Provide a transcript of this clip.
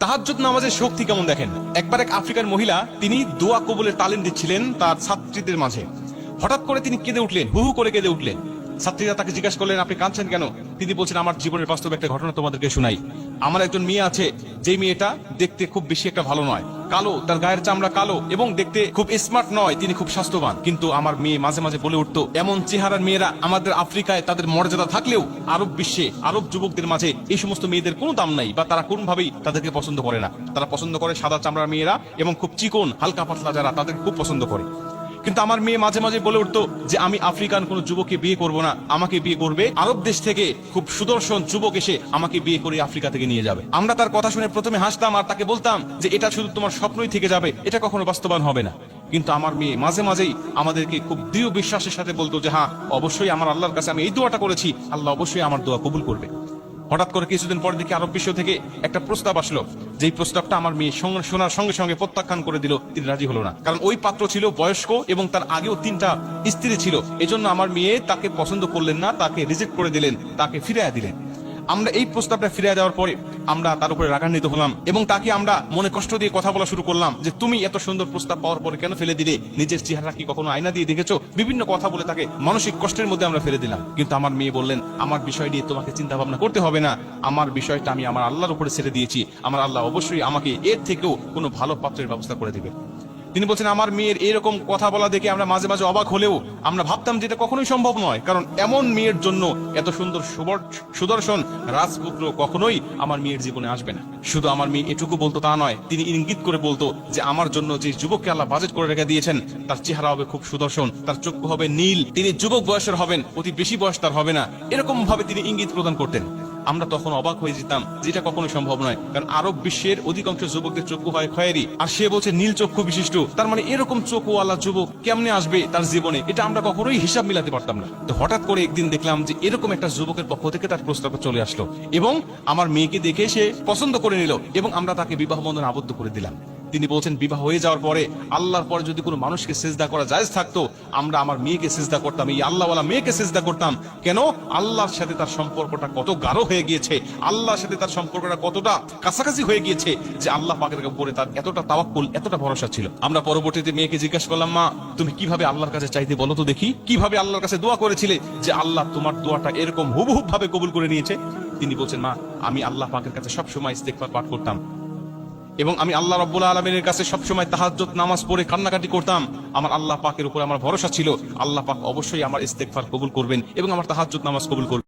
তাহাজ্জুদ নামাজের শক্তি কেমন দেখেন। একবার এক আফ্রিকান মহিলা তিনি দোয়া কবুলের তালিম দিচ্ছিলেন তার ছাত্রীদের মাঝে। হঠাৎ করে তিনি কেঁদে উঠলেন, হু হু করে কেঁদে উঠলেন। ছাত্রীরা তাকে জিজ্ঞাসা করলেন, আপনি কাঁদছেন কেন? তিনি বলছেন, আমার জীবনের বাস্তব একটা ঘটনা তোমাদেরকে শোনাই। আমার একজন মেয়ে আছে, যেই মেয়েটা দেখতে খুব বেশি একটা ভালো নয়, কালো, তার গায়ের চামড়া কালো এবং দেখতে খুব স্মার্ট নয়, তিনি খুব স্বাস্থ্যবান। কিন্তু আমার মেয়ে মাঝে মাঝে বলে উঠতো, এমন চেহারার মেয়েরা আমাদের আফ্রিকায় তাদের মর্যাদা থাকলেও আরব বিশ্বে আরব যুবকদের মাঝে এই সমস্ত মেয়েদের কোনো দাম নাই, বা তারা কোনোভাবেই তাদেরকে পছন্দ করে না। তারা পছন্দ করে সাদা চামড়ার মেয়েরা এবং খুব চিকন হালকা পাতলা যারা, তাদের খুব পছন্দ করে। কিন্তু আমার মেয়ে মাঝে মাঝে বলে উঠতো যে আমি আফ্রিকান কোন যুবককে বিয়ে করব না, আমাকে বিয়ে করবে আরব দেশ থেকে খুব সুদর্শন যুবক এসে আমাকে বিয়ে করে আফ্রিকা থেকে নিয়ে যাবে। আমরা তার কথা শুনে প্রথমে হাসতাম আর তাকে বলতাম যে এটা শুধু তোমার স্বপ্নই থেকে যাবে, এটা কখনো বাস্তবায়ন হবে না। কিন্তু আমার মেয়ে মাঝে মাঝেই আমাদেরকে খুব দৃঢ় বিশ্বাসের সাথে বলতো যে হ্যাঁ, অবশ্যই আমার আল্লাহর কাছে আমি এই দোয়াটা করেছি, আল্লাহ অবশ্যই আমার দোয়া কবুল করবে। হঠাৎ করে কিছুদিন পরে দেখি আরব বিশ্ব থেকে একটা প্রস্তাব আসলো, যেই প্রস্তাবটা আমার মেয়ে শোনার সঙ্গে সঙ্গে প্রত্যাখ্যান করে দিল। তিনি রাজি হলো না, কারণ ওই পাত্র ছিল বয়স্ক এবং তার আগেও 3টা স্ত্রী ছিল। এজন্য আমার মেয়ে তাকে পছন্দ করলেন না, তাকে রিজেক্ট করে দিলেন, তাকে ফিরিয়ে দিলেন। আমরা এই প্রস্তাবটা ফিরে দেওয়ার পরে আমরা তার উপরে রাগান্বিত হলাম এবং তাকে আমরা মনে কষ্ট দিয়ে কথা বলা শুরু করলাম যে তুমি এত সুন্দর প্রস্তাব পাওয়ার পরে কেন ফেলে দিলে? নিজের চেহারা কি কখনো আয়না দিয়ে দেখেছো? বিভিন্ন কথা বলে তাকে মানসিক কষ্টের মধ্যে আমরা ফেলে দিলাম। কিন্তু আমার মেয়ে বললেন, আমার বিষয় নিয়ে তোমাকে চিন্তা ভাবনা করতে হবে না, আমার বিষয়টা আমি আমার আল্লাহর উপরে ছেড়ে দিয়েছি, আমার আল্লাহ অবশ্যই আমাকে এর থেকেও কোনো ভালো পাত্রের ব্যবস্থা করে দিবে। তিনি বলছেন, আমার মেয়ের এরকম কথা বলা দেখে আমরা মাঝে মাঝে অবাক হলেও আমরা ভাবতাম যে এটা কখনোই সম্ভব নয়, কারণ এমন মেয়ের জন্য এত সুন্দর সুদর্শন রাজপুত্র কখনোই আমার মেয়ের জীবনে আসবে না। শুধু আমার মেয়ে এটুকু বলতো তা নয়, তিনি ইঙ্গিত করে বলতো যে আমার জন্য যে যুবককে আল্লাহ বাজেট করে রেখে দিয়েছেন তার চেহারা হবে খুব সুদর্শন, তার চক্ষু হবে নীল, তিনি যুবক বয়সের হবেন, অতি বেশি বয়স তার হবে না, এরকম ভাবে তিনি ইঙ্গিত প্রদান করতেন। আমরা তখন অবাক হয়ে যেতাম, যেটা কখনো সম্ভব নয়, কারণ আরব বিশ্বের অধিকাংশ যুবকদের চক্ষু হয় খয়েরি, আর সে বলছে নীল চক্ষু বিশিষ্ট। তার মানে এরকম চক্ষুওয়ালা যুবক কেমনে আসবে তার জীবনে, এটা আমরা কখনোই হিসাব মিলাতে পারতাম না। তো হঠাৎ করে একদিন দেখলাম যে এরকম একটা যুবকের পক্ষ থেকে তার প্রস্তাব চলে আসলো এবং আমার মেয়েকে দেখে সে পছন্দ করে নিল এবং আমরা তাকে বিবাহ বন্ধনে আবদ্ধ করে দিলাম। তিনি বলছেন, বিবাহ হয়ে যাওয়ার পরে আল্লাহর পরে যদি কোনো মানুষকে সিজদা করা জায়েজ থাকতো, আমরা আমার মেয়েকে সিজদা করতাম, এই আল্লাহওয়ালা মেয়েকে সিজদা করতাম। কেন? আল্লাহর সাথে তার সম্পর্কটা কত গাঢ় হয়ে গিয়েছে, আল্লাহর সাথে তার সম্পর্কটা কতটা কাছাকাছি হয়ে গিয়েছে যে আল্লাহ পাকের উপরে তার এতটা তাওয়াক্কুল, এতটা ভরসা ছিল। আমরা পরবর্তীতে মেয়েকে জিজ্ঞাসা করলাম, মা তুমি কিভাবে আল্লাহর কাছে চাইতে বলো তো দেখি, কিভাবে আল্লাহর কাছে দোয়া করেছিলে যে আল্লাহ তোমার দোয়াটা এরকম হুবহুব ভাবে কবুল করে নিয়েছে? তিনি বলছেন, মা আমি আল্লাহ পাকের কাছে সবসময় ইস্তেগফার পাঠ করতাম এবং আমি আল্লাহ রাব্বুল আলামিনের কাছে সবসময় তাহাজ্জুদ নামাজ পড়ে কান্নাকাটি করতাম। আমার আল্লাহ পাকের উপর আমার ভরসা ছিল, আল্লাহ পাক অবশ্যই আমার ইস্তেগফার কবুল করবেন এবং আমার তাহাজ্জুদ নামাজ কবুল করবেন।